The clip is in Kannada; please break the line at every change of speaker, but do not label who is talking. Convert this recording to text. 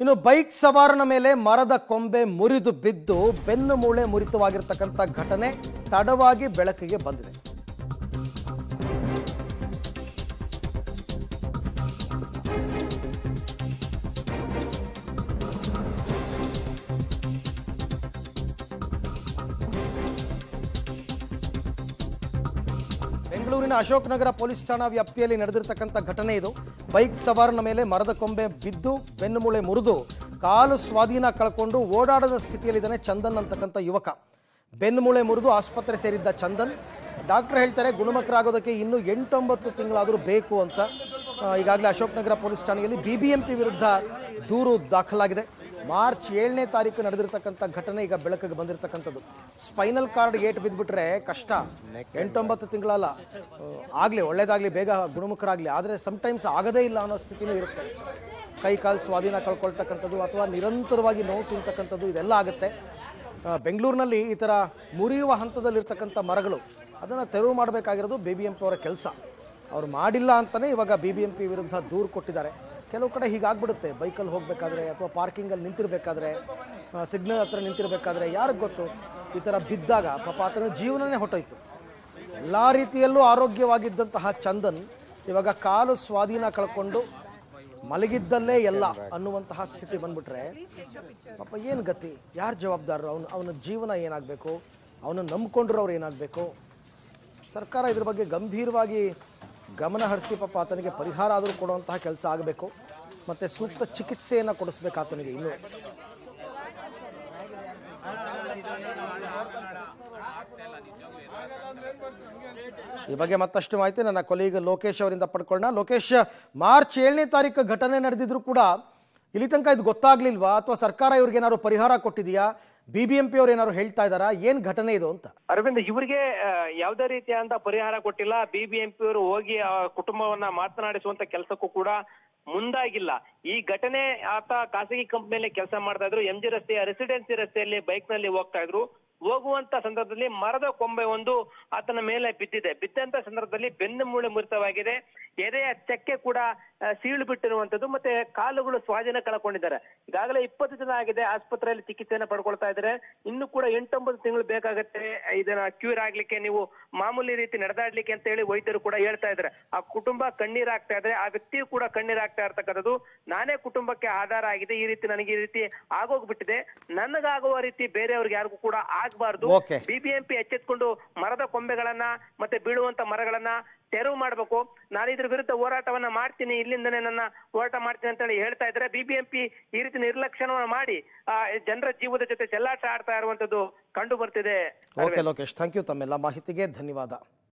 ಇನ್ನು ಬೈಕ್ ಸವಾರನ ಮೇಲೆ ಮರದ ಕೊಂಬೆ ಮುರಿದು ಬಿದ್ದು ಬೆನ್ನು ಮೂಳೆ ಮುರಿತವಾಗಿರತಕ್ಕಂಥ ಘಟನೆ ತಡವಾಗಿ ಬೆಳಕಿಗೆ ಬಂದಿದೆ. ಬೆಂಗಳೂರಿನ ಅಶೋಕ್ ನಗರ ಪೊಲೀಸ್ ಠಾಣಾ ವ್ಯಾಪ್ತಿಯಲ್ಲಿ ನಡೆದಿರತಕ್ಕಂಥ ಘಟನೆ ಇದು. ಬೈಕ್ ಸವಾರನ ಮೇಲೆ ಮರದ ಕೊಂಬೆ ಬಿದ್ದು ಬೆನ್ನು ಮೂಳೆ ಮುರಿದು ಕಾಲು ಸ್ವಾಧೀನ ಕಳ್ಕೊಂಡು ಓಡಾಡದ ಸ್ಥಿತಿಯಲ್ಲಿದ್ದಾನೆ ಚಂದನ್ ಅಂತಕ್ಕಂಥ ಯುವಕ. ಬೆನ್ನು ಮೂಳೆ ಮುರಿದು ಆಸ್ಪತ್ರೆ ಸೇರಿದ್ದ ಚಂದನ್, ಡಾಕ್ಟರ್ ಹೇಳ್ತಾರೆ ಗುಣಮುಖರಾಗೋದಕ್ಕೆ ಇನ್ನೂ 8-9 ತಿಂಗಳಾದರೂ ಬೇಕು ಅಂತ. ಈಗಾಗಲೇ ಅಶೋಕ್ ನಗರ ಪೊಲೀಸ್ ಠಾಣೆಯಲ್ಲಿ BBMP ವಿರುದ್ಧ ದೂರು ದಾಖಲಾಗಿದೆ. ಮಾರ್ಚ್ 7ನೇ ತಾರೀಕು ನಡೆದಿರ್ತಕ್ಕಂಥ ಘಟನೆ ಈಗ ಬೆಳಕಿಗೆ ಬಂದಿರತಕ್ಕಂಥದ್ದು. ಸ್ಪೈನಲ್ ಕಾರ್ಡ್ ಏಟು ಬಿದ್ದುಬಿಟ್ರೆ ಕಷ್ಟ, 8-9 ತಿಂಗಳಲ್ಲ, ಆಗಲಿ ಒಳ್ಳೇದಾಗಲಿ, ಬೇಗ ಗುಣಮುಖರಾಗಲಿ, ಆದರೆ ಸಮ್ಟೈಮ್ಸ್ ಆಗದೇ ಇಲ್ಲ ಅನ್ನೋ ಸ್ಥಿತಿನೂ ಇರುತ್ತೆ. ಕೈ ಕಾಲು ಸ್ವಾಧೀನ ಕಳ್ಕೊಳ್ತಕ್ಕಂಥದ್ದು ಅಥವಾ ನಿರಂತರವಾಗಿ ನೋವು ತಿಂತಕ್ಕಂಥದ್ದು ಇದೆಲ್ಲ ಆಗುತ್ತೆ. ಬೆಂಗಳೂರಿನಲ್ಲಿ ಈ ಥರ ಮುರಿಯುವ ಹಂತದಲ್ಲಿರ್ತಕ್ಕಂಥ ಮರಗಳು ಅದನ್ನು ತೆರವು ಮಾಡಬೇಕಾಗಿರೋದು BBMP ಅವರ ಕೆಲಸ. ಅವ್ರು ಮಾಡಿಲ್ಲ ಅಂತಲೇ ಇವಾಗ BBMP ವಿರುದ್ಧ ದೂರು ಕೊಟ್ಟಿದ್ದಾರೆ. ಕೆಲವು ಕಡೆ ಹೀಗಾಗ್ಬಿಡುತ್ತೆ, ಬೈಕಲ್ಲಿ ಹೋಗಬೇಕಾದ್ರೆ ಅಥವಾ ಪಾರ್ಕಿಂಗಲ್ಲಿ ನಿಂತಿರಬೇಕಾದ್ರೆ, ಸಿಗ್ನಲ್ ಹತ್ರ ನಿಂತಿರಬೇಕಾದ್ರೆ, ಯಾರಿಗೆ ಗೊತ್ತು, ಈ ಥರ ಬಿದ್ದಾಗ ಪಾಪ ಆತನ ಜೀವನನೇ ಹೊಟ್ಟೋಯ್ತು. ಎಲ್ಲ ರೀತಿಯಲ್ಲೂ ಆರೋಗ್ಯವಾಗಿದ್ದಂತಹ ಚಂದನ್ ಇವಾಗ ಕಾಲು ಸ್ವಾಧೀನ ಕಳ್ಕೊಂಡು ಮಲಗಿದ್ದಲ್ಲೇ ಎಲ್ಲ ಅನ್ನುವಂತಹ ಸ್ಥಿತಿ ಬಂದ್ಬಿಟ್ರೆ ಪಾಪ ಏನು ಗತಿ, ಯಾರು ಜವಾಬ್ದಾರರು, ಅವನ ಜೀವನ ಏನಾಗಬೇಕು, ಅವನು ನಂಬ್ಕೊಂಡ್ರು ಅವ್ರು ಏನಾಗಬೇಕು. ಸರ್ಕಾರ ಇದ್ರ ಬಗ್ಗೆ ಗಂಭೀರವಾಗಿ ಗಮನ ಹರಿಸಿ ಪಾಪ ಆತನಿಗೆ ಪರಿಹಾರ ಆದರೂ ಕೊಡುವಂತಹ ಕೆಲಸ ಆಗಬೇಕು, ಮತ್ತು ಸೂಕ್ತ ಚಿಕಿತ್ಸೆಯನ್ನು ಕೊಡಿಸ್ಬೇಕು ಆತನಿಗೆ. ಇನ್ನು ಈ ಬಗ್ಗೆ ಮತ್ತಷ್ಟು ಮಾಹಿತಿ ನನ್ನ ಕೊಲೀಗ್ ಲೋಕೇಶ್ ಅವರಿಂದ ಪಡ್ಕೊಳ್ಳೋಣ. ಲೋಕೇಶ್, ಮಾರ್ಚ್ 7ನೇ ತಾರೀಕು ಘಟನೆ ನಡೆದಿದ್ರು ಕೂಡ ಇಲ್ಲಿ ತನಕ ಇದು ಗೊತ್ತಾಗ್ಲಿಲ್ವಾ, ಅಥವಾ ಸರ್ಕಾರ ಇವ್ರಿಗೇನಾದ್ರು ಪರಿಹಾರ ಕೊಟ್ಟಿದೆಯಾ, BBMP ಅವ್ರು ಏನಾದ್ರು ಹೇಳ್ತಾ ಇದಾರಾ, ಏನ್ ಘಟನೆ ಇದು ಅಂತ?
ಅರವಿಂದ್, ಇವರಿಗೆ ಯಾವುದೇ ರೀತಿಯಾದ ಪರಿಹಾರ ಕೊಟ್ಟಿಲ್ಲ. BBMP ಅವರು ಹೋಗಿ ಆ ಕುಟುಂಬವನ್ನ ಮಾತನಾಡಿಸುವಂತ ಕೆಲಸಕ್ಕೂ ಕೂಡ ಮುಂದಾಗಿಲ್ಲ. ಈ ಘಟನೆ ಆತ ಖಾಸಗಿ ಕಂಪನಿಯಲ್ಲಿ ಕೆಲಸ ಮಾಡ್ತಾ ಇದ್ರು. MG ರಸ್ತೆಯ ರೆಸಿಡೆನ್ಸಿ ರಸ್ತೆಯಲ್ಲಿ ಬೈಕ್ ನಲ್ಲಿ ಹೋಗ್ತಾ ಇದ್ರು. ಹೋಗುವಂತ ಸಂದರ್ಭದಲ್ಲಿ ಮರದ ಕೊಂಬೆ ಒಂದು ಆತನ ಮೇಲೆ ಬಿದ್ದಿದೆ. ಬಿದ್ದಂತ ಸಂದರ್ಭದಲ್ಲಿ ಬೆನ್ನು ಮೂಳೆ ಮುರಿತವಾಗಿದೆ, ಎದೆಯ ಚಕ್ಕೆ ಕೂಡ ಸೀಳು ಬಿಟ್ಟಿರುವಂತದ್ದು, ಮತ್ತೆ ಕಾಲುಗಳು ಸ್ವಾಧೀನ ಕಳ್ಕೊಂಡಿದ್ದಾರೆ. ಈಗಾಗಲೇ 20 ದಿನ ಆಗಿದೆ, ಆಸ್ಪತ್ರೆಯಲ್ಲಿ ಚಿಕಿತ್ಸೆಯನ್ನು ಪಡ್ಕೊಳ್ತಾ ಇದ್ದಾರೆ. ಇನ್ನು ಕೂಡ 8-9 ತಿಂಗಳು ಬೇಕಾಗತ್ತೆ ಇದನ್ನ ಕ್ಯೂರ್ ಆಗ್ಲಿಕ್ಕೆ, ನೀವು ಮಾಮೂಲಿ ರೀತಿ ನಡೆದಾಡ್ಲಿಕ್ಕೆ ಅಂತ ಹೇಳಿ ವೈದ್ಯರು ಕೂಡ ಹೇಳ್ತಾ ಇದ್ದಾರೆ. ಆ ಕುಟುಂಬ ಕಣ್ಣೀರಾಗ್ತಾ ಇದ್ದಾರೆ, ಆ ವ್ಯಕ್ತಿಯು ಕೂಡ ಕಣ್ಣೀರಾಗ್ತಾ ಇರ್ತಕ್ಕಂಥದ್ದು. ನಾನೇ ಕುಟುಂಬಕ್ಕೆ ಆಧಾರ ಆಗಿದೆ, ಈ ರೀತಿ ನನಗೆ ಈ ರೀತಿ ಆಗೋಗ್ಬಿಟ್ಟಿದೆ, ನನಗಾಗುವ ರೀತಿ ಬೇರೆಯವ್ರಿಗೆ ಯಾರಿಗೂ ಕೂಡ ಆಗಬಾರ್ದು. BBMP ಎಚ್ಚೆತ್ಕೊಂಡು ಮರದ ಕೊಂಬೆಗಳನ್ನ ಮತ್ತೆ ಬೀಳುವಂತ ಮರಗಳನ್ನ ತೆರವು ಮಾಡಬೇಕು. ನಾನು ಇದ್ರ ವಿರುದ್ಧ ಹೋರಾಟವನ್ನ ಮಾಡ್ತೀನಿ, ಇಲ್ಲಿಂದನೇ ನನ್ನ ಹೋರಾಟ ಮಾಡ್ತೀನಿ ಅಂತ ಹೇಳಿ ಹೇಳ್ತಾ ಇದ್ದಾರೆ. BBMP ಈ ರೀತಿ ನಿರ್ಲಕ್ಷ್ಯವನ್ನ ಮಾಡಿ ಜನರ ಜೀವದ ಜೊತೆ ಚೆಲ್ಲಾಟ ಆಡ್ತಾ ಇರುವಂತದ್ದು ಕಂಡು ಬರ್ತಿದೆ.
ಓಕೆ ಲೋಕೇಶ್, ಥ್ಯಾಂಕ್ ಯು, ತಮ್ಮೆಲ್ಲ ಮಾಹಿತಿಗೆ ಧನ್ಯವಾದ.